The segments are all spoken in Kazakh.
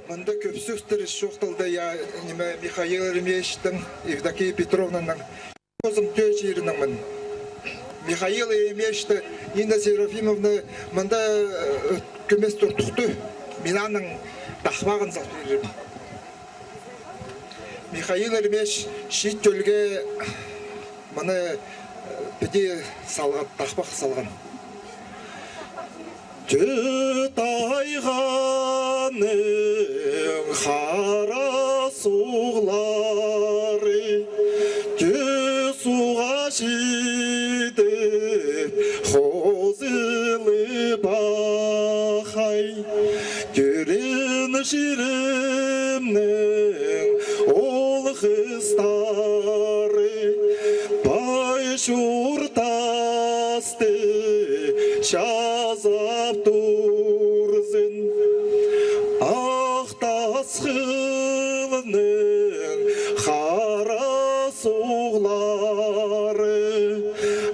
Мында көпсүстер шоқталды я Михаил Еремеевичтің, Евдокия Петровнаның өзім төж жерінің мін. Михаил Еремеевичті, Инна Серафимовна мында көмес тұртықты, Минаның тақмағын зақ берем. Михаил Еремеевич шет төлге мұны біде салған, тақпақ салған. Түтайғаның қара суғлары, суға жетіп қозылы бақай, көрін жерімнің ол қыстары, бай жұртасты жазап тұрзын, ақтас қылының қара суғлары,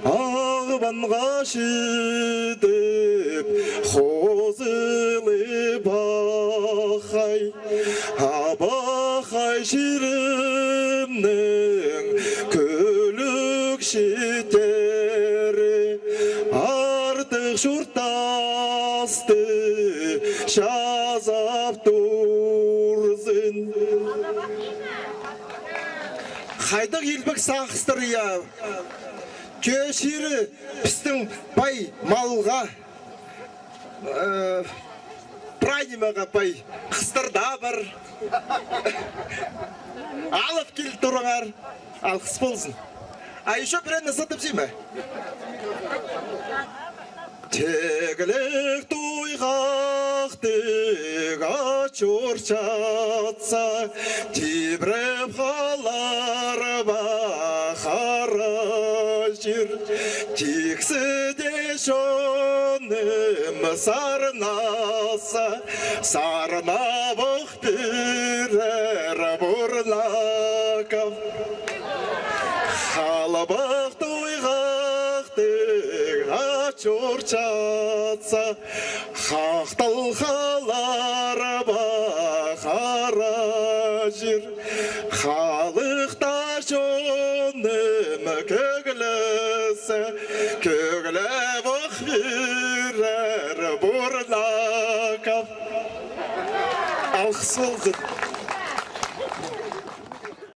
ағбанға жетіп қозылы бақай, абақай жерімнің көлік жетері, артық жұртасты жазап тұрзын. Қайдық елбік сақыстыр я, көшері біздің бай малға, праймаға бай қыстырда бір, алып кел тұрыңар, ал қыс болсын. А еще бірәні сатып жейме? Тегілік туйғақтық ачор жатса, тебіріп қалар бақара жер, тексіде жоным сарнаса, сарна бұқ бірер бұрлақам. Қалабақ туйғақтық ачор жатса, қақтал қалар бақара жер, халықта жоным көгілісі, көгілі бұқ бірер бұрлақап. Алқыс болсын.